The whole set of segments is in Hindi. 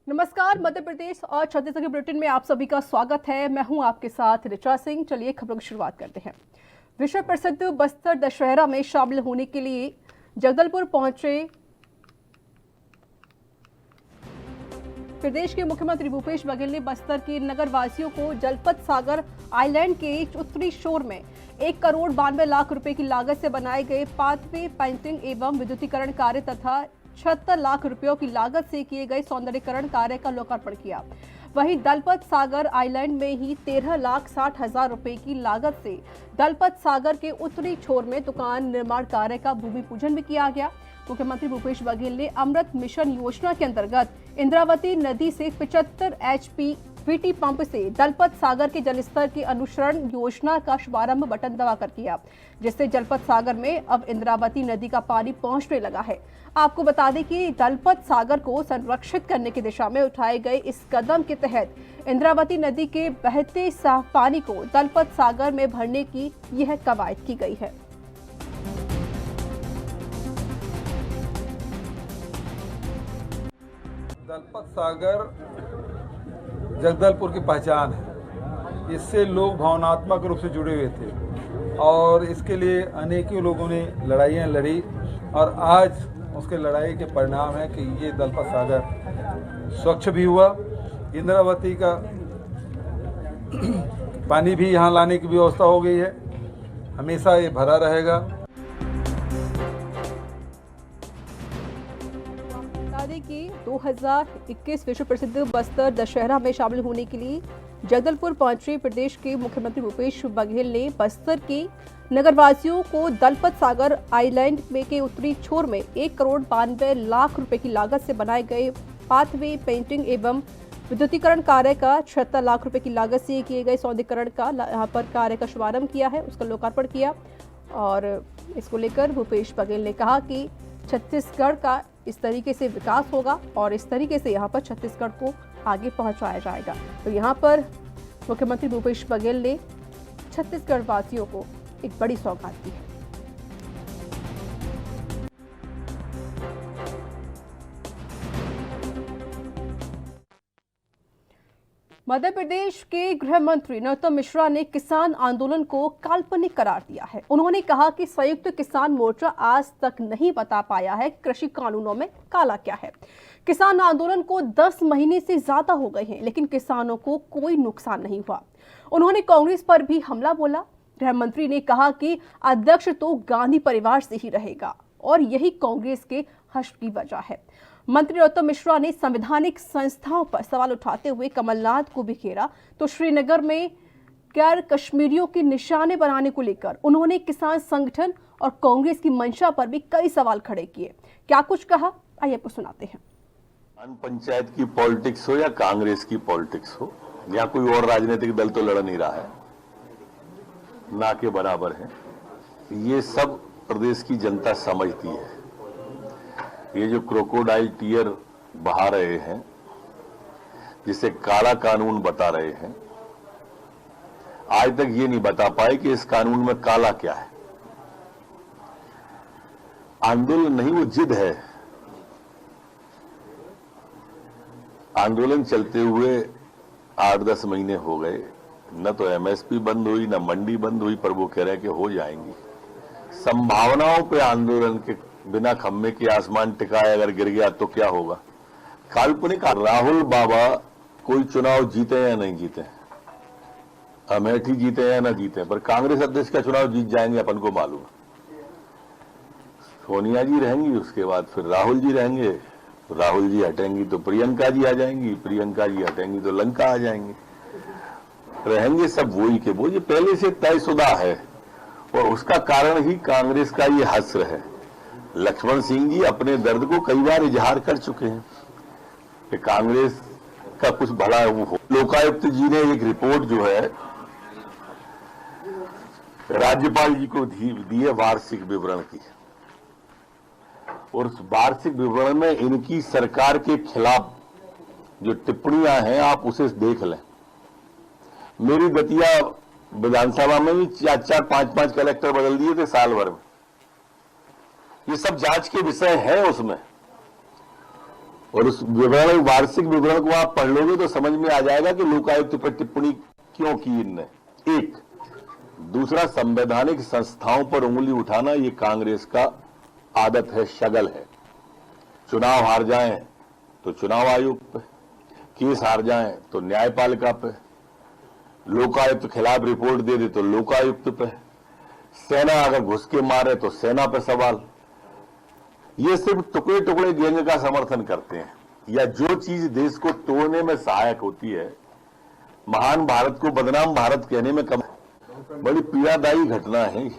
नमस्कार, मध्य प्रदेश और छत्तीसगढ़ के बुलेटिन में आप सभी का स्वागत है। मैं हूं आपके साथ ऋचा सिंह। चलिए खबरों की शुरुआत करते हैं। विश्व प्रसिद्ध बस्तर दशहरा में शामिल होने के लिए जगदलपुर पहुंचे प्रदेश के मुख्यमंत्री भूपेश बघेल ने बस्तर के नगरवासियों को जलपत सागर आइलैंड के उत्तरी शोर में 1,92,00,000 रुपए की लागत से बनाए गए पाथवे पेंटिंग एवं विद्युतीकरण कार्य तथा 76 लाख रुपयों की लागत से किए गए सौंदर्यीकरण कार्य का लोकार्पण किया। वहीं दलपत सागर आइलैंड में ही 13,60,000 रुपए की लागत से दलपत सागर के उत्तरी छोर में दुकान निर्माण कार्य का भूमि पूजन भी किया गया। मुख्यमंत्री भूपेश बघेल ने अमृत मिशन योजना के अंतर्गत इंद्रावती नदी से 75 HP VT पंप से दलपत सागर के जलस्तर की अनुसरण योजना का शुभारंभ बटन दबाकर किया, जिससे जलपत सागर में अब इंद्रावती नदी का पानी पहुंचने लगा है। आपको बता दें कि दलपत सागर को संरक्षित करने की दिशा में उठाए गए इस कदम के तहत इंद्रावती नदी के बहते साफ पानी को दलपत सागर में भरने की यह कवायद की गई है। दलपत सागर जगदलपुर की पहचान है। इससे लोग भावनात्मक रूप से जुड़े हुए थे और इसके लिए अनेकों लोगों ने लड़ाइयाँ लड़ी और आज उसके लड़ाई के परिणाम है कि ये दलपत सागर स्वच्छ भी हुआ। इंद्रावती का पानी भी यहाँ लाने की व्यवस्था हो गई है, हमेशा ये भरा रहेगा। बता दें कि 2021 विश्व प्रसिद्ध बस्तर दशहरा में शामिल होने के लिए जगदलपुर पहुंचे प्रदेश के मुख्यमंत्री भूपेश बघेल ने बस्तर के नगरवासियों को दलपत सागर आइलैंड में के उत्तरी छोर में 1,92,00,000 रुपए की लागत से बनाए गए पाथवे पेंटिंग एवं विद्युतीकरण कार्य का 76 लाख रुपए की लागत से किए गए सौंदर्यीकरण का यहाँ पर कार्य का शुभारंभ किया है, उसका लोकार्पण किया। और इसको लेकर भूपेश बघेल ने कहा कि छत्तीसगढ़ का इस तरीके से विकास होगा और इस तरीके से यहाँ पर छत्तीसगढ़ को आगे पहुंचाया जाएगा। तो यहाँ पर मुख्यमंत्री भूपेश बघेल ने छत्तीसगढ़ वासियों को एक बड़ी सौगात दी है। मध्य प्रदेश के गृह मंत्री नरोत्तम मिश्रा ने किसान आंदोलन को काल्पनिक करार दिया है। उन्होंने कहा कि संयुक्त किसान मोर्चा आज तक नहीं बता पाया है कि कृषि कानूनों में काला क्या है। किसान आंदोलन को 10 महीने से ज्यादा हो गए हैं, लेकिन किसानों को कोई नुकसान नहीं हुआ। उन्होंने कांग्रेस पर भी हमला बोला। गृह मंत्री ने कहा कि अध्यक्ष तो गांधी परिवार से ही रहेगा और यही कांग्रेस के हर्ष की वजह है। मंत्री नरोत्तम मिश्रा ने संवैधानिक संस्थाओं पर सवाल उठाते हुए कमलनाथ को भी घेरा, तो श्रीनगर में गैर कश्मीरियों के निशाने बनाने को लेकर उन्होंने किसान संगठन और कांग्रेस की मंशा पर भी कई सवाल खड़े किए। क्या कुछ कहा, आइए आपको सुनाते हैं। पंचायत की पॉलिटिक्स हो या कांग्रेस की पॉलिटिक्स हो या कोई और राजनीतिक दल तो लड़ नहीं रहा है, ना के बराबर है। ये सब प्रदेश की जनता समझती है। ये जो क्रोकोडाइल टीयर बहा रहे हैं, जिसे काला कानून बता रहे हैं, आज तक ये नहीं बता पाए कि इस कानून में काला क्या है। आंदोलन नहीं, वो जिद है। आंदोलन चलते हुए 8-10 महीने हो गए, न तो एमएसपी बंद हुई, न मंडी बंद हुई, पर वो कह रहे हैं कि हो जाएंगी। संभावनाओं पे आंदोलन के बिना खम्भे के आसमान टिकाए अगर गिर गया तो क्या होगा। काल्पनिक। राहुल बाबा कोई चुनाव जीते या नहीं जीते, अमेठी जीते या ना जीते, पर कांग्रेस अध्यक्ष का चुनाव जीत जाएंगे, अपन को मालूम। सोनिया जी रहेंगी, उसके बाद फिर राहुल जी रहेंगे, राहुल जी हटेंगी तो प्रियंका जी आ जाएंगी, प्रियंका जी हटेंगी तो लंका आ जाएंगी। रहेंगे सब वही के वो, ये पहले से तयशुदा है और उसका कारण ही कांग्रेस का ये हस्र है। लक्ष्मण सिंह जी अपने दर्द को कई बार इजहार कर चुके हैं कि कांग्रेस का कुछ भला वो हो। लोकायुक्त जी ने एक रिपोर्ट जो है राज्यपाल जी को दी है वार्षिक विवरण की, और उस वार्षिक विवरण में इनकी सरकार के खिलाफ जो टिप्पणियां हैं आप उसे देख लें। मेरी दतिया विधानसभा में भी 4-4, 5-5 कलेक्टर बदल दिए थे साल भर में। ये सब जांच के विषय है उसमें। और उस विवरण, वार्षिक विवरण को आप पढ़ लोगे तो समझ में आ जाएगा कि लोकायुक्त पर टिप्पणी क्यों की इनने। एक दूसरा, संवैधानिक संस्थाओं पर उंगली उठाना ये कांग्रेस का आदत है, शगल है। चुनाव हार जाएं तो चुनाव आयोग पे, केस हार जाएं तो न्यायपालिका पे, लोकायुक्त खिलाफ रिपोर्ट दे दे तो लोकायुक्त पे, सेना अगर घुस के मारे तो सेना पे सवाल। ये सिर्फ टुकड़े टुकड़े गैंग का समर्थन करते हैं, या जो चीज देश को तोड़ने में सहायक होती है, महान भारत को बदनाम भारत कहने में कम। बड़ी पीड़ादायी घटना है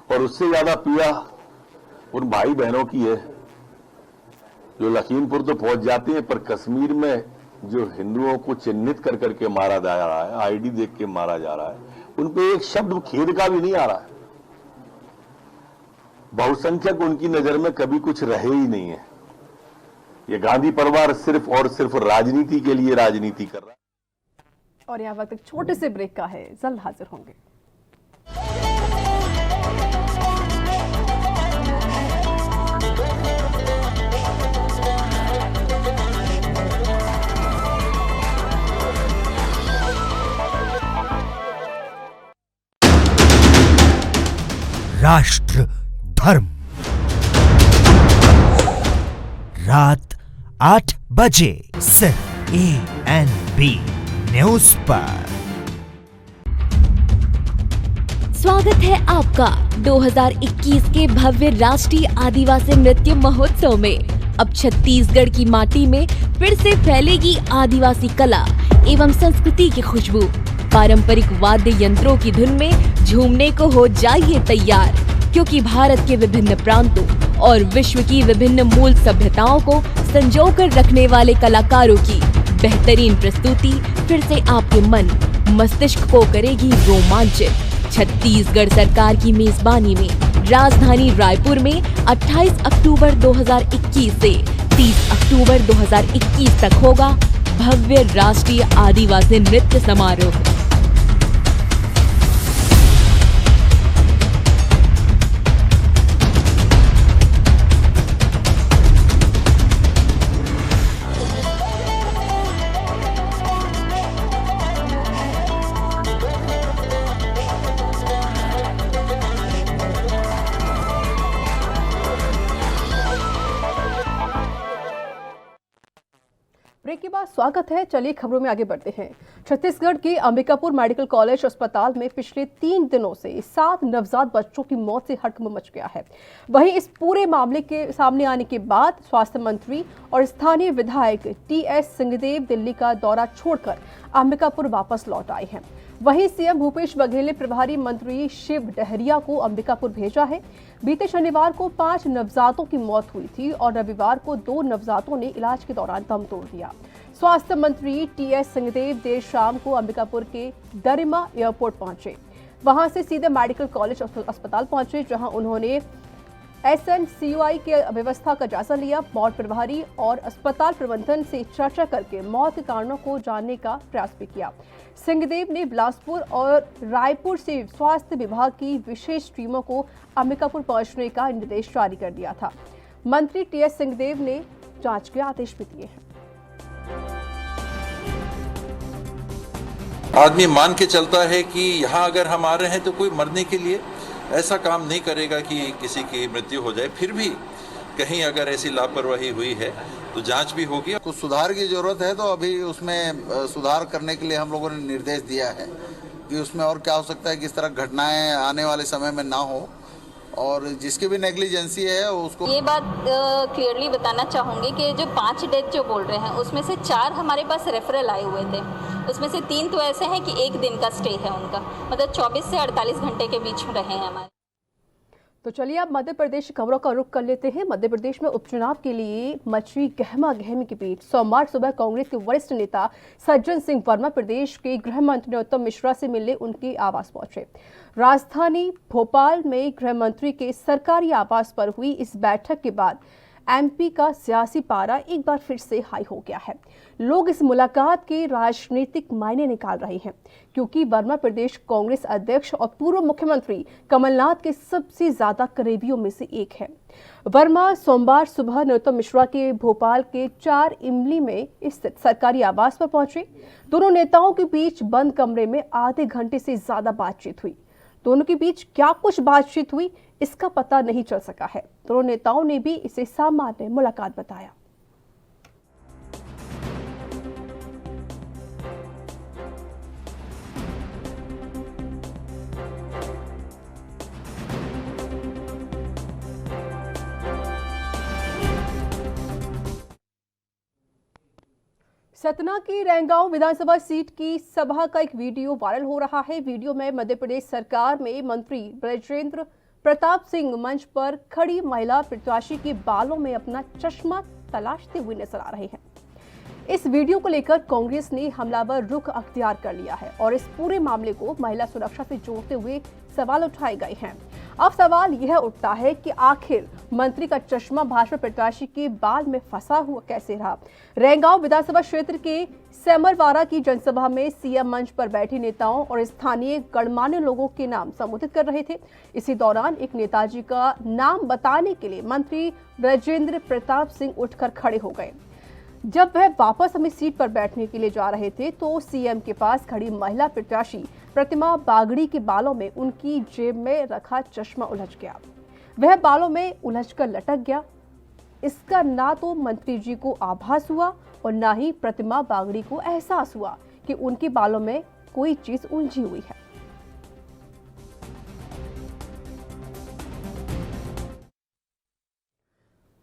और उससे ज्यादा पीड़ा उन भाई बहनों की है जो लखीमपुर तो पहुंच जाते हैं, पर कश्मीर में जो हिंदुओं को चिन्हित कर करके मारा जा रहा है, आईडी देख के मारा जा रहा है, उन पे एक शब्द खेद का भी नहीं आ रहा है। बहुसंख्यक उनकी नजर में कभी कुछ रहे ही नहीं है। ये गांधी परिवार सिर्फ और सिर्फ राजनीति के लिए राजनीति कर रहा है। और यहाँ वक्त एक छोटे से ब्रेक का है, जल्द हाजिर होंगे। राष्ट्र धर्म रात 8 बजे सिर्फ ANB न्यूज पर। स्वागत है आपका 2021 के भव्य राष्ट्रीय आदिवासी नृत्य महोत्सव में। अब छत्तीसगढ़ की माटी में फिर से फैलेगी आदिवासी कला एवं संस्कृति की खुशबू। पारंपरिक वाद्य यंत्रों की धुन में झूमने को हो जाइए तैयार, क्योंकि भारत के विभिन्न प्रांतों और विश्व की विभिन्न मूल सभ्यताओं को संजोकर रखने वाले कलाकारों की बेहतरीन प्रस्तुति फिर से आपके मन मस्तिष्क को करेगी रोमांचित। छत्तीसगढ़ सरकार की मेजबानी में राजधानी रायपुर में 28 अक्टूबर 2021 से 30 अक्टूबर 2021 तक होगा भव्य राष्ट्रीय आदिवासी नृत्य समारोह। ब्रेक के बाद स्वागत है। चलिए खबरों में आगे बढ़ते हैं। छत्तीसगढ़ के अंबिकापुर मेडिकल कॉलेज अस्पताल में पिछले 3 दिनों से 7 नवजात बच्चों की मौत से हड़कंप मच गया है। वहीं इस पूरे मामले के सामने आने के बाद स्वास्थ्य मंत्री और स्थानीय विधायक TS सिंहदेव दिल्ली का दौरा छोड़कर अंबिकापुर वापस लौट आए हैं। वहीं सीएम भूपेश बघेल ने प्रभारी मंत्री शिव डहरिया को अंबिकापुर भेजा है। बीते शनिवार को 5 नवजातों की मौत हुई थी और रविवार को 2 नवजातों ने इलाज के दौरान दम तोड़ दिया। स्वास्थ्य मंत्री TS सिंहदेव देर शाम को अंबिकापुर के दरिमा एयरपोर्ट पहुंचे। वहां से सीधे मेडिकल कॉलेज अस्पताल पहुंचे, जहां उन्होंने SNCUI के व्यवस्था का जायजा लिया। वार्ड प्रभारी और अस्पताल प्रबंधन से चर्चा करके मौत के कारणों को जानने का प्रयास भी किया। सिंहदेव ने बिलासपुर और रायपुर से स्वास्थ्य विभाग की विशेष टीमों को अंबिकापुर पहुंचने का निर्देश जारी कर दिया था। मंत्री TS सिंहदेव ने जांच के आदेश भी दिए हैं। आदमी मान के चलता है कि यहाँ अगर हम आ रहे हैं तो कोई मरने के लिए ऐसा काम नहीं करेगा कि किसी की मृत्यु हो जाए। फिर भी कहीं अगर ऐसी लापरवाही हुई है तो जांच भी होगी। कुछ सुधार की जरूरत है तो अभी उसमें सुधार करने के लिए हम लोगों ने निर्देश दिया है कि उसमें और क्या हो सकता है, किस तरह घटनाएं आने वाले समय में ना हो, और जिसकी भी नेग्लिजेंसी है उसको। ये बात क्लियरली बताना चाहूँगी कि जो 5 डेथ जो बोल रहे हैं उसमें से 4 हमारे पास रेफरल आए हुए थे। उसमें से 3 तो ऐसे हैं कि 1 दिन का स्टे है उनका, मतलब 24 से 48 घंटे के बीच में रहे हैं हमारे। तो चलिए अब मध्य प्रदेश की खबरों का रुख कर लेते हैं। मध्य प्रदेश में उपचुनाव के लिए मची गहमा गहमी के बीच सोमवार सुबह कांग्रेस के वरिष्ठ नेता सज्जन सिंह वर्मा प्रदेश के गृह मंत्री नरोत्तम मिश्रा से मिलने उनके आवास पहुंचे। राजधानी भोपाल में गृह मंत्री के सरकारी आवास पर हुई इस बैठक के बाद एमपी का सियासी पारा एक बार फिर से हाई हो गया है। लोग इस मुलाकात के राजनीतिक मायने निकाल रहे हैं, क्योंकि वर्मा प्रदेश कांग्रेस अध्यक्ष और पूर्व मुख्यमंत्री कमलनाथ के सबसे ज्यादा करीबियों में से एक है। वर्मा सोमवार सुबह नरोत्तम मिश्रा के भोपाल के 4 इमली में स्थित सरकारी आवास पर पहुंचे। दोनों नेताओं के बीच बंद कमरे में आधे घंटे से ज्यादा बातचीत हुई। दोनों के बीच क्या कुछ बातचीत हुई इसका पता नहीं चल सका है। दोनों नेताओं ने भी इसे सामान्य मुलाकात बताया। सतना की रैंगांव विधानसभा सीट की सभा का एक वीडियो वायरल हो रहा है। वीडियो में मध्य प्रदेश सरकार में मंत्री ब्रजेंद्र प्रताप सिंह मंच पर खड़ी महिला प्रत्याशी के बालों में अपना चश्मा तलाशते हुए नजर आ रहे हैं। इस वीडियो को लेकर कांग्रेस ने हमलावर रुख अख्तियार कर लिया है और इस पूरे मामले को महिला सुरक्षा से जोड़ते हुए सवाल उठाए गए हैं। अब सवाल यह उठता है कि आखिर मंत्री का चश्मा भाजपा प्रत्याशी के बाल में फंसा हुआ कैसे रहा। रैंगांव विधानसभा क्षेत्र के सेमरवाड़ा की जनसभा में सीएम मंच पर बैठे नेताओं और स्थानीय गणमान्य लोगों के नाम संबोधित कर रहे थे। इसी दौरान एक नेताजी का नाम बताने के लिए मंत्री ब्रजेंद्र प्रताप सिंह उठकर खड़े हो गए। जब वह वापस अपनी सीट पर बैठने के लिए जा रहे थे तो सीएम के पास खड़ी महिला प्रत्याशी प्रतिमा बागड़ी के बालों में उनकी जेब में रखा चश्मा उलझ गया। वह बालों में उलझकर लटक गया। इसका ना तो मंत्री जी को आभास हुआ और ना ही प्रतिमा बागड़ी को एहसास हुआ कि उनके बालों में कोई चीज उलझी हुई है।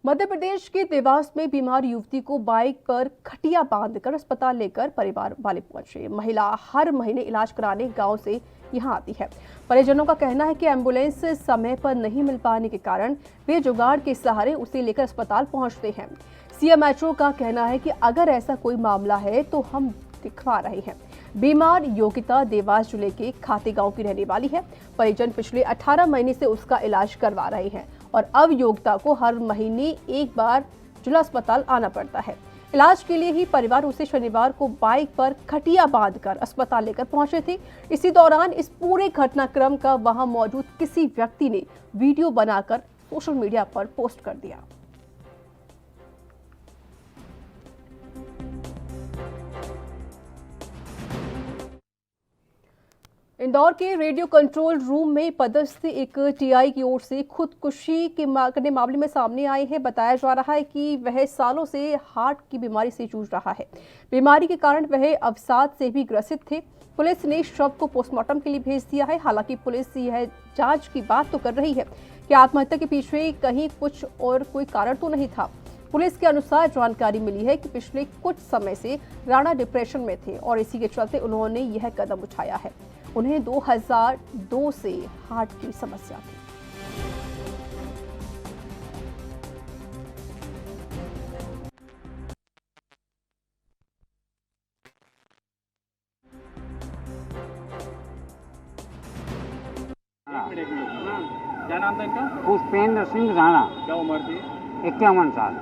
मध्य प्रदेश के देवास में बीमार युवती को बाइक पर खटिया बांधकर अस्पताल लेकर परिवार वाले पहुंचे। महिला हर महीने इलाज कराने गांव से यहां आती है। परिजनों का कहना है कि एम्बुलेंस समय पर नहीं मिल पाने के कारण वे जुगाड़ के सहारे उसे लेकर अस्पताल पहुंचते हैं। सीएमएचओ का कहना है कि अगर ऐसा कोई मामला है तो हम दिखवा रहे हैं। बीमार योगिता देवास जिले के खाते गांव की रहने वाली है। परिजन पिछले 18 महीने से उसका इलाज करवा रहे हैं और अब योगिता को हर महीने एक बार जिला अस्पताल आना पड़ता है। इलाज के लिए ही परिवार उसे शनिवार को बाइक पर खटिया बांधकर अस्पताल लेकर पहुंचे थे। इसी दौरान इस पूरे घटनाक्रम का वहां मौजूद किसी व्यक्ति ने वीडियो बनाकर सोशल मीडिया पर पोस्ट कर दिया। इंदौर के रेडियो कंट्रोल रूम में पदस्थ एक टीआई की ओर से खुदकुशी के करने मामले में सामने आए हैं। बताया जा रहा है कि वह सालों से हार्ट की बीमारी से जूझ रहा है। बीमारी के कारण वह अवसाद से भी ग्रसित थे। पुलिस ने शव को पोस्टमार्टम के लिए भेज दिया है। हालांकि पुलिस यह जांच की बात तो कर रही है कि आत्महत्या के पीछे कहीं कुछ और कोई कारण तो नहीं था। पुलिस के अनुसार जानकारी मिली है कि पिछले कुछ समय से राणा डिप्रेशन में थे और इसी के चलते उन्होंने यह कदम उठाया है। उन्हें 2002 से हार्ट की समस्या थी। क्या नाम था इनका? पुष्पेंद्र सिंह राणा। क्या उम्र थी? 51 साल।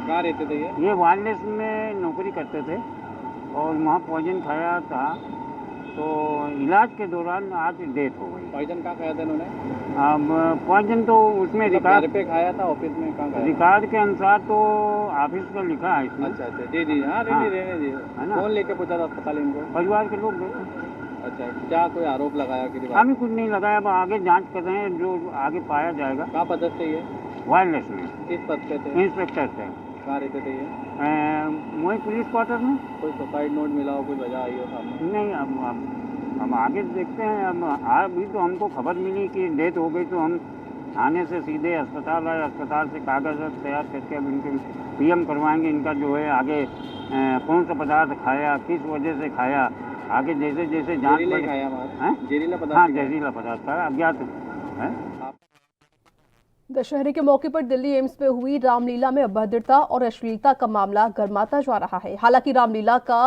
कहाँ रहते थे ये वायरलेस में नौकरी करते थे और वहाँ पॉइजन खाया था, तो इलाज के दौरान आज डेथ हो गई। पॉइजन कहाँ खाया था इन्होंने? अब पॉइजन तो उसमें रिकॉर्ड पे खाया था, ऑफिस में कहाँ खाया? रिकॉर्ड के अनुसार तो ऑफिस का लिखा है इसमें। अच्छा अच्छा, दे दीजिए। हाँ, रहने दीजिए। कौन लेके पूछा था अस्पताल इनको? परिवार के लोग गए। अच्छा, क्या कोई आरोप लगाया कि? हमें कुछ नहीं लगाया, अब आगे जांच कर रहे हैं, जो आगे पाया जाएगा। कहाँ पदस्थ थे ये? वायरलेस में। किस पद पे थे? इंस्पेक्टर थे। कहाँ रहते थे ये? वही पुलिस क्वार्टर में। कोई सुसाइड नोट मिला हो, कोई वजह आई हो सामने? नहीं, हम आगे देखते हैं। अब अभी तो हमको खबर मिली कि डेथ हो गई, तो हम थाने से सीधे अस्पताल आए। अस्पताल से कागज तैयार करके अब इनके पीएम करवाएंगे। इनका जो है आगे कौन सा पदार्थ खाया, किस वजह से खाया, आगे जैसे जैसे जांच जहरीला पदार्थ? हाँ, जहरीला पदार्थ खाया, अज्ञात है। दशहरे के मौके पर दिल्ली एम्स में हुई रामलीला में अभद्रता और अश्लीलता का मामला गर्माता जा रहा है। हालांकि रामलीला का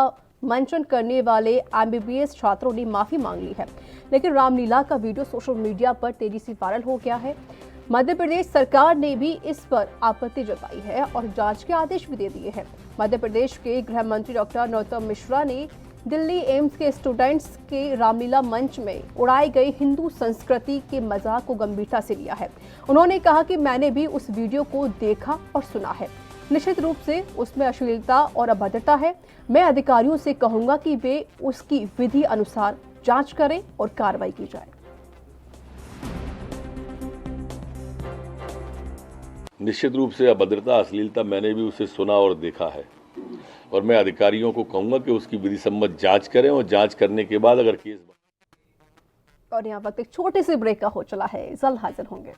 मंचन करने वाले एमबीबीएस छात्रों ने माफी मांग ली है, लेकिन रामलीला का वीडियो सोशल मीडिया पर तेजी से वायरल हो गया है। मध्य प्रदेश सरकार ने भी इस पर आपत्ति जताई है और जांच के आदेश भी दे दिए हैं। मध्य प्रदेश के गृह मंत्री डॉक्टर नरोत्तम मिश्रा ने दिल्ली एम्स के स्टूडेंट्स के रामलीला मंच में उड़ाई गई हिंदू संस्कृति के मजाक को गंभीरता से लिया है। उन्होंने कहा कि मैंने भी उस वीडियो को देखा और सुना है। निश्चित रूप से उसमें अश्लीलता और अभद्रता है। मैं अधिकारियों से कहूंगा कि वे उसकी विधि अनुसार जांच करें और कार्रवाई की जाए। निश्चित रूप से अभद्रता, अश्लीलता मैंने भी उसे सुना और देखा है और मैं अधिकारियों को कहूंगा कि उसकी विधि सम्मत जांच करें और जांच करने के बाद अगर केस। और यहाँ वक्त एक छोटे से ब्रेक का हो चला है, जल्द हाजिर होंगे।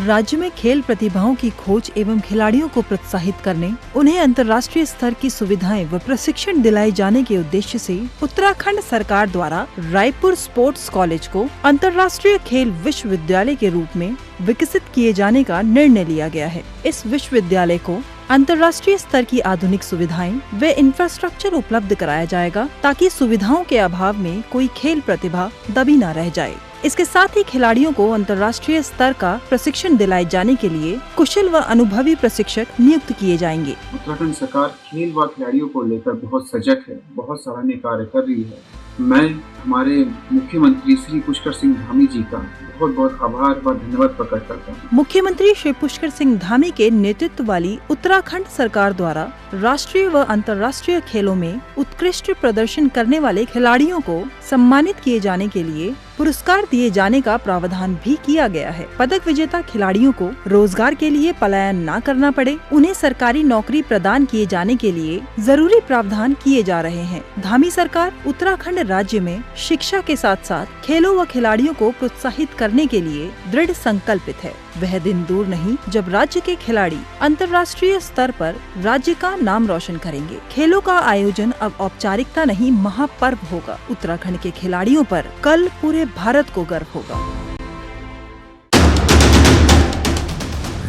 राज्य में खेल प्रतिभाओं की खोज एवं खिलाड़ियों को प्रोत्साहित करने, उन्हें अंतर्राष्ट्रीय स्तर की सुविधाएं व प्रशिक्षण दिलाए जाने के उद्देश्य से उत्तराखंड सरकार द्वारा रायपुर स्पोर्ट्स कॉलेज को अंतर्राष्ट्रीय खेल विश्वविद्यालय के रूप में विकसित किए जाने का निर्णय लिया गया है। इस विश्वविद्यालय को अंतर्राष्ट्रीय स्तर की आधुनिक सुविधाएं व इंफ्रास्ट्रक्चर उपलब्ध कराया जाएगा ताकि सुविधाओं के अभाव में कोई खेल प्रतिभा दबी न रह जाए। इसके साथ ही खिलाड़ियों को अंतर्राष्ट्रीय स्तर का प्रशिक्षण दिलाए जाने के लिए कुशल व अनुभवी प्रशिक्षक नियुक्त किए जाएंगे। उत्तराखंड सरकार खेल व खिलाड़ियों को लेकर बहुत सजग है, बहुत सराहनीय कार्य कर रही है। मैं हमारे मुख्यमंत्री श्री पुष्कर सिंह धामी जी का बहुत बहुत आभार व धन्यवाद प्रकट करता हूँ। मुख्यमंत्री श्री पुष्कर सिंह धामी के नेतृत्व वाली उत्तराखंड सरकार द्वारा राष्ट्रीय व अंतर्राष्ट्रीय खेलों में उत्कृष्ट प्रदर्शन करने वाले खिलाड़ियों को सम्मानित किए जाने के लिए पुरस्कार दिए जाने का प्रावधान भी किया गया है। पदक विजेता खिलाड़ियों को रोजगार के लिए पलायन न करना पड़े, उन्हें सरकारी नौकरी प्रदान किए जाने के लिए जरूरी प्रावधान किए जा रहे हैं। धामी सरकार उत्तराखंड राज्य में शिक्षा के साथ साथ खेलों व खिलाड़ियों को प्रोत्साहित करने के लिए दृढ़ संकल्पित है। वह दिन दूर नहीं जब राज्य के खिलाड़ी अंतर्राष्ट्रीय स्तर पर राज्य का नाम रोशन करेंगे। खेलों का आयोजन अब औपचारिकता नहीं, महापर्व होगा। उत्तराखंड के खिलाड़ियों पर कल पूरे भारत को गर्व होगा।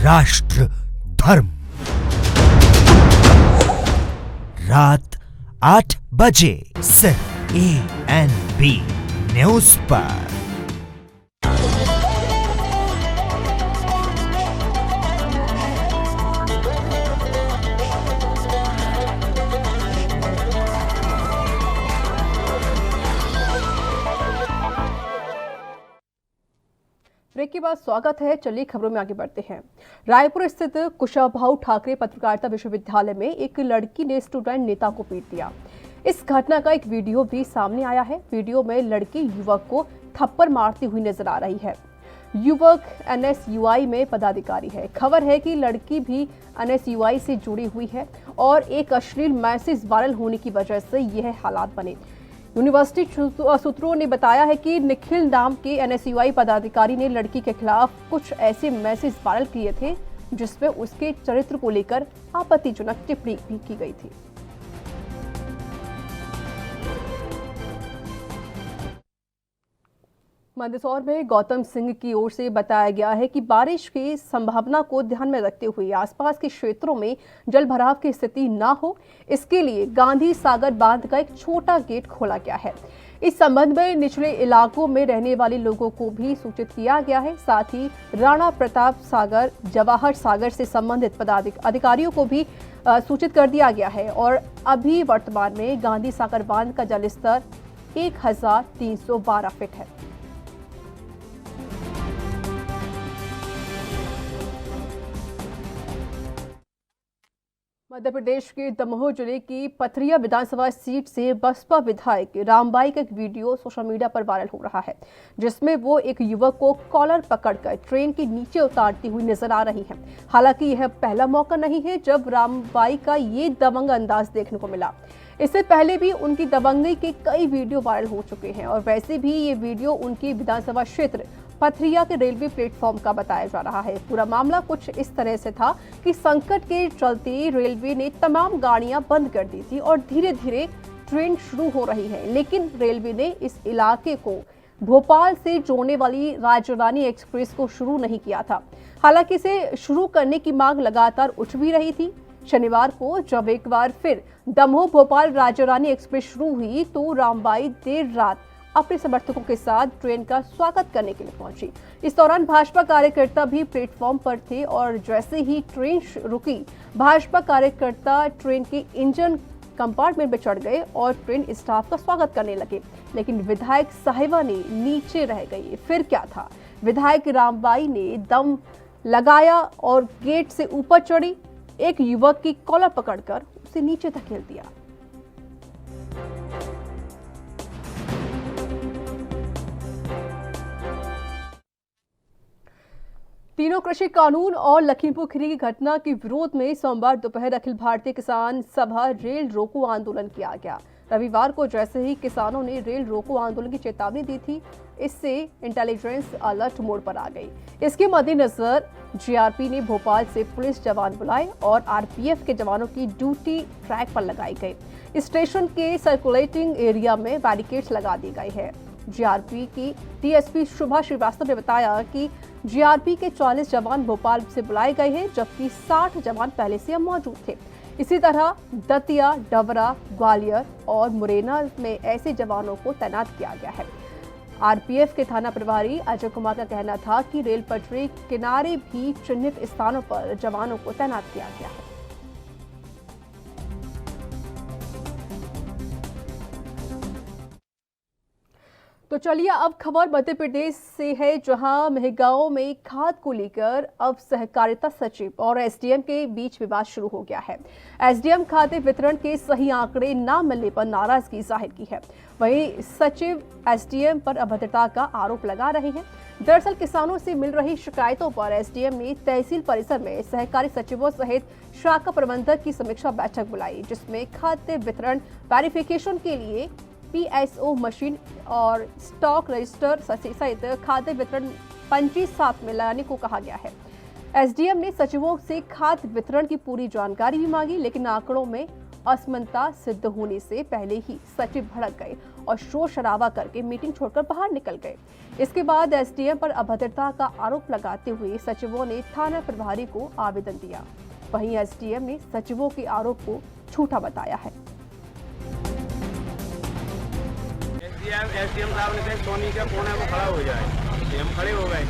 राष्ट्र धर्म रात 8 बजे सिर्फ ANB न्यूज पर। ब्रेक के बाद स्वागत है। चलिए खबरों में आगे बढ़ते हैं। रायपुर स्थित कुशाभाऊ ठाकरे पत्रकारिता विश्वविद्यालय में एक लड़की ने स्टूडेंट नेता को पीट दिया। इस घटना का एक वीडियो भी सामने आया है। वीडियो में लड़की युवक को थप्पड़ मारती हुई नजर आ रही है। युवक NSUI में पदाधिकारी है। खबर है कि लड़की भी NSUI से जुड़ी हुई है और एक अश्लील मैसेज वायरल होने की वजह से यह हालात बने। यूनिवर्सिटी सूत्रों ने बताया है कि निखिल नाम के NSUI पदाधिकारी ने लड़की के खिलाफ कुछ ऐसे मैसेज वायरल किए थे जिसमें उसके चरित्र को लेकर आपत्तिजनक टिप्पणी भी की गई थी। मंदसौर में गौतम सिंह की ओर से बताया गया है कि बारिश की संभावना को ध्यान में रखते हुए आसपास के क्षेत्रों में जल भराव की स्थिति न हो, इसके लिए गांधी सागर बांध का एक छोटा गेट खोला गया है। इस संबंध में निचले इलाकों में रहने वाले लोगों को भी सूचित किया गया है। साथ ही राणा प्रताप सागर, जवाहर सागर से संबंधित अधिकारियों को भी सूचित कर दिया गया है और अभी वर्तमान में गांधी सागर बांध का जलस्तर 1312 फीट है। मध्य प्रदेश के दमोह जिले की पथरिया विधानसभा सीट से बसपा विधायक रामबाई का एक वीडियो सोशल मीडिया पर वायरल हो रहा है, जिसमें वो एक युवक को कॉलर पकड़कर ट्रेन के नीचे उतारती हुई नजर आ रही हैं। हालांकि यह पहला मौका नहीं है जब रामबाई का ये दबंग अंदाज देखने को मिला। इससे पहले भी उनकी दबंगई के कई वीडियो वायरल हो चुके हैं और वैसे भी ये वीडियो उनके विधानसभा क्षेत्र पथरिया के रेलवे प्लेटफॉर्म का बताया जा रहा है। पूरा मामला कुछ इस तरह से था कि संकट के चलते रेलवे ने तमाम गाड़ियां बंद कर दी थी और धीरे धीरे ट्रेन शुरू हो रही है, लेकिन रेलवे ने इस इलाके को भोपाल से जोड़ने वाली राजरानी एक्सप्रेस को शुरू नहीं किया था। हालांकि इसे शुरू करने की मांग लगातार उठ भी रही थी। शनिवार को जब एक बार फिर दमोह भोपाल राजरानी एक्सप्रेस शुरू हुई तो रामबाई देर रात अपने समर्थकों के साथ ट्रेन का स्वागत करने के लिए पहुंची। इस दौरान भाजपा कार्यकर्ता भी प्लेटफॉर्म पर थे और जैसे ही ट्रेन रुकी, भाजपा कार्यकर्ता ट्रेन के इंजन कंपार्टमेंट में चढ़ गए और ट्रेन स्टाफ का स्वागत करने लगे, लेकिन विधायक साहिबा ने नीचे रह गई। फिर क्या था, विधायक रामबाई ने दम लगाया और गेट से ऊपर चढ़ी, एक युवक की कॉलर पकड़कर उसे नीचे धकेल दिया। तीनों कृषि कानून और लखीमपुर खीरी की घटना के विरोध में सोमवार दोपहर अखिल भारतीय किसान सभा रेल रोको आंदोलन किया गया। रविवार को जैसे ही किसानों ने रेल रोको आंदोलन की चेतावनी दी थी, इससे इंटेलिजेंस अलर्ट मोड पर आ गई। इसके मद्देनजर जीआरपी ने भोपाल से पुलिस जवान बुलाए और आरपीएफ के जवानों की ड्यूटी ट्रैक पर लगाई गई। स्टेशन के सर्कुलेटिंग एरिया में बैरिकेड्स लगा दी गई है। जीआरपी की टीएसपी शुभा श्रीवास्तव ने बताया कि जीआरपी के 40 जवान भोपाल से बुलाए गए हैं, जबकि 60 जवान पहले से मौजूद थे। इसी तरह दतिया, डबरा, ग्वालियर और मुरैना में ऐसे जवानों को तैनात किया गया है। आरपीएफ के थाना प्रभारी अजय कुमार का कहना था कि रेल पटरी किनारे भी चिन्हित स्थानों पर जवानों को तैनात किया गया है। तो चलिए अब खबर मध्य प्रदेश से है, जहां मेहगांव में खाद को लेकर अब सहकारिता सचिव और एसडीएम के बीच विवाद शुरू हो गया है। एसडीएम खाद्य वितरण के सही आंकड़े न मिलने पर नाराजगी जाहिर की है। वहीं सचिव एसडीएम पर अभद्रता का आरोप लगा रहे हैं। दरअसल किसानों से मिल रही शिकायतों पर एसडीएम ने तहसील परिसर में सहकारी सचिवों सहित शाखा प्रबंधक की समीक्षा बैठक बुलाई, जिसमें खाद्य वितरण वेरिफिकेशन के लिए पीएसओ मशीन और स्टॉक रजिस्टर सहित खाद्य वितरण पंजी साथ में लाने को कहा गया है। एसडीएम ने सचिवों से खाद्य वितरण की पूरी जानकारी भी मांगी, लेकिन आंकड़ों में असमानता सिद्ध होने से पहले ही सचिव भड़क गए और शोर शराबा करके मीटिंग छोड़कर बाहर निकल गए। इसके बाद एसडीएम पर अभद्रता का आरोप लगाते हुए सचिवों ने थाना प्रभारी को आवेदन दिया। वहीं एसडीएम ने सचिवों के आरोप को झूठा बताया है। एसडीएम साहब ने कहा सोनी का फोन है वो खड़ा हो जाए, हम खड़े हो गए।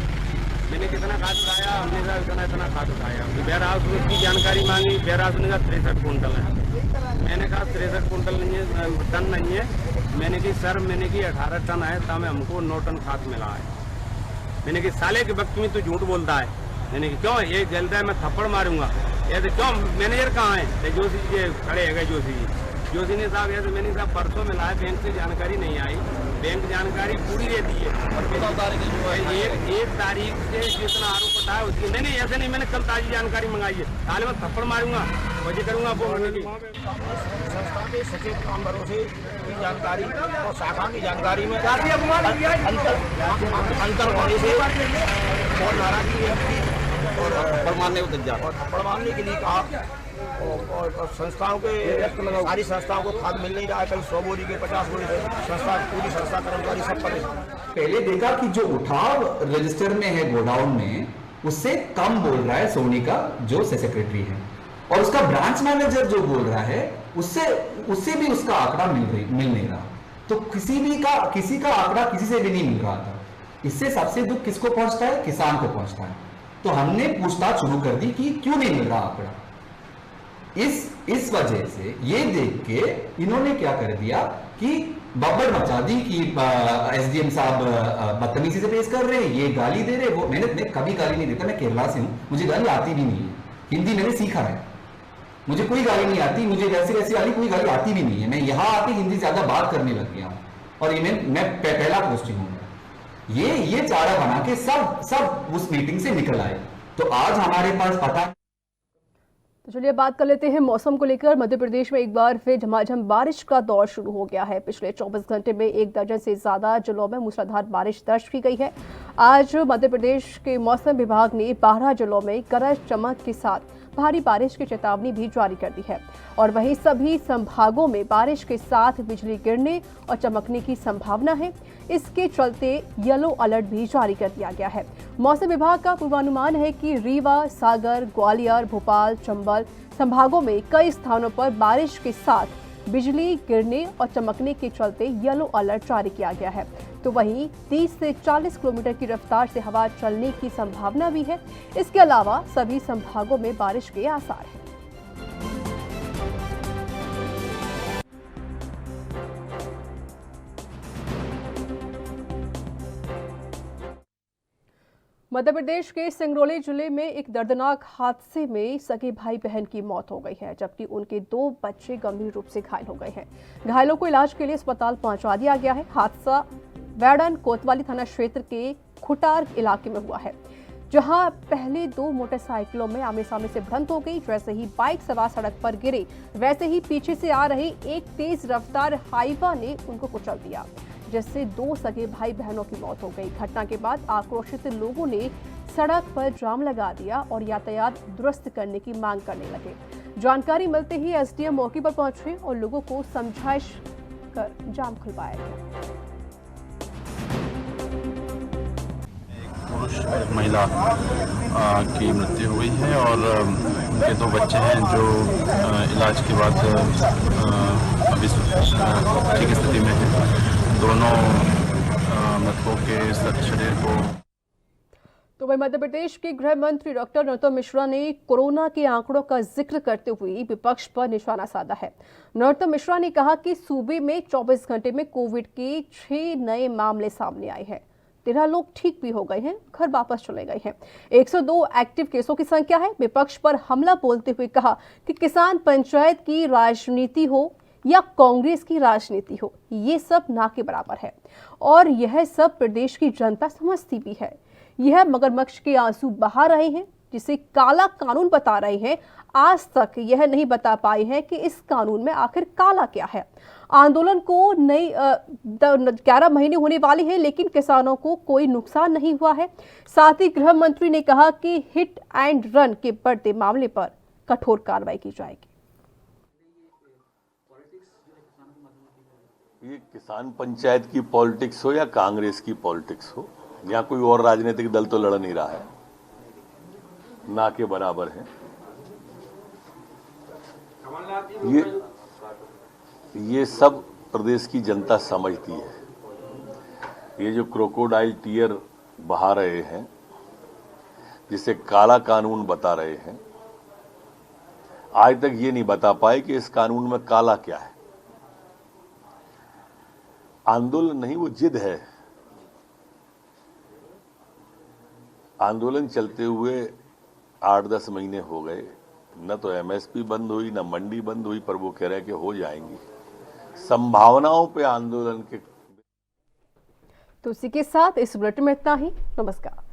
मैंने कितना खाद उठाया, हमने कहा इतना खाद उठाया। बेयर हाउस उसकी जानकारी मांगी, बेयर हाउस ने कहा 63 कुंटल है। मैंने कहा 63 कुंटल नहीं है, टन नहीं है। मैंने कहा सर, मैंने की 18 टन है, तब हमको 9 टन खाद मिला है। मैंने कहा साले के वक्त में तो झूठ बोलता है। मैंने कहा क्यों, ये जलता है मैं थप्पड़ मारूंगा। ऐसे क्यों, मैनेजर कहाँ है? जोशी जी खड़े है, जोशी ने साहब ऐसे मैंने साहब परसों मिला है, बैंक से जानकारी नहीं आई। बैंक जानकारी पूरी रहती है और एक तारीख से जितना आरोप उठाया उसकी नहीं ऐसे नहीं, मैंने कल ताजी जानकारी मंगाई है। हाल में थप्पड़ मारूंगा, वजह करूंगा वो संस्था के सचिव कामगारों से की जानकारी और शाखा की जानकारी में अंतर होने से बहुत नाराजगी है और थप्पड़ मारने के लिए कहा। और संस्थाओं के सारी संस्थाओं को खाद मिल नहीं रहा है। कल 100 बोरी के 50 बोरी संस्था, पूरी संस्था कर्मचारी सब परेशान। पहले देखा कि जो उठाव रजिस्टर में है गोडाउन में, उससे कम बोल रहा है सोनी का जो सेक्रेटरी है, और उसका ब्रांच मैनेजर जो बोल रहा है उससे भी उसका आंकड़ा मिल नहीं रहा। तो किसी का आंकड़ा किसी से भी नहीं मिल रहा था। इससे सबसे दुख किसको पहुंचता है? किसान को पहुंचता है। तो हमने पूछताछ शुरू कर दी कि क्यों नहीं मिल रहा आंकड़ा। इस वजह से ये देख के इन्होंने क्या कर दिया कि बब्बर मचा दी कि एसडीएम साहब बदतमीजी से पेश कर रहे हैं, ये गाली दे रहे। वो मैं कभी गाली नहीं देता, मैं केरला से हूं, मुझे गाली आती भी नहीं है। हिंदी मैंने सीखा है, मुझे कोई गाली नहीं आती, मुझे वैसी वाली कोई गाली आती भी नहीं है। मैं यहाँ आके हिंदी ज्यादा बात करने लग गया हूँ और ये मैं पहला पोस्टिंग हूँ। ये चारा बना के सब उस मीटिंग से निकल आए। तो आज हमारे पास पता तो चलिए बात कर लेते हैं मौसम को लेकर। मध्य प्रदेश में एक बार फिर झमाझम बारिश का दौर शुरू हो गया है। पिछले 24 घंटे में 1 दर्जन से ज्यादा जिलों में मूसलाधार बारिश दर्ज की गई है। आज मध्य प्रदेश के मौसम विभाग ने 12 जिलों में गरज चमक के साथ भारी बारिश की चेतावनी भी जारी कर दी है और वहीं सभी संभागों में बारिश के साथ बिजली गिरने और चमकने की संभावना है। इसके चलते येलो अलर्ट भी जारी कर दिया गया है। मौसम विभाग का पूर्वानुमान है कि रीवा, सागर, ग्वालियर, भोपाल, चंबल संभागों में कई स्थानों पर बारिश के साथ बिजली गिरने और चमकने के चलते येलो अलर्ट जारी किया गया है। तो वहीं 30 से 40 किलोमीटर की रफ्तार से हवा चलने की संभावना भी है। इसके अलावा सभी संभागों में बारिश के आसार हैं। मध्य प्रदेश के सिंगरौली जिले में एक दर्दनाक हादसे में सगे भाई बहन की मौत हो गई है, जबकि उनके 2 बच्चे गंभीर रूप से घायल हो गए हैं। घायलों को इलाज के लिए अस्पताल पहुंचा दिया गया है। हादसा वैडन कोतवाली थाना क्षेत्र के खुटार इलाके में हुआ है, जहां पहले 2 मोटरसाइकिलों में आमने सामने से भिड़ंत हो गई। जैसे ही बाइक सवार सड़क पर गिरे, वैसे ही पीछे से आ रही एक तेज रफ्तार हाइवा ने उनको कुचल दिया, जिससे 2 सगे भाई बहनों की मौत हो गई। घटना के बाद आक्रोशित लोगों ने सड़क पर जाम लगा दिया और यातायात दुरुस्त करने की मांग करने लगे। जानकारी मिलते ही एसडीएम मौके पर पहुंचे और लोगों को समझाइश कर जाम खुलवाया गया। पुरुष और एक महिला की मृत्यु हुई है और उनके 2 बच्चे हैं जो इलाज के बाद अभी ठीक स्थिति में हैं। दोनों मृतकों के शरीर को। तो वही मध्य प्रदेश के गृह मंत्री डॉक्टर नरोत्तम मिश्रा ने कोरोना के आंकड़ों का जिक्र करते हुए विपक्ष पर निशाना साधा है। नरोत्तम मिश्रा ने कहा कि सूबे में 24 घंटे में कोविड के 6 नए मामले सामने आए हैं। 13 लोग ठीक भी हो गए हैं, घर वापस चले गए हैं। 102 एक्टिव केसों की संख्या है। विपक्ष पर हमला बोलते हुए कहा कि किसान पंचायत की राजनीति हो या कांग्रेस की राजनीति हो, ये सब ना के बराबर है और यह सब प्रदेश की जनता समझती भी है। यह मगरमच्छ के आंसू बहा रहे हैं, जिसे काला कानून बता रहे हैं। आज तक यह नहीं बता पाए हैं कि इस कानून में आखिर काला क्या है। आंदोलन को 11 महीने होने वाले हैं, लेकिन किसानों को कोई नुकसान नहीं हुआ है। साथ ही गृह मंत्री ने कहा कि हिट एंड रन के बढ़ते मामले पर कठोर कार्रवाई की जाएगी। ये किसान पंचायत की पॉलिटिक्स हो या कांग्रेस की पॉलिटिक्स हो, यहाँ कोई और राजनीतिक दल तो लड़ नहीं रहा है, ना के बराबर है। ये सब प्रदेश की जनता समझती है। ये जो क्रोकोडाइल टीयर बहा रहे हैं, जिसे काला कानून बता रहे हैं, आज तक ये नहीं बता पाए कि इस कानून में काला क्या है। आंदोलन नहीं, वो जिद है। आंदोलन चलते हुए 8-10 महीने हो गए, न तो एमएसपी बंद हुई, न मंडी बंद हुई, पर वो कह रहे हैं कि हो जाएंगी। संभावनाओं पे आंदोलन के। तो इसी के साथ इस बुलेटिन में इतना ही। नमस्कार।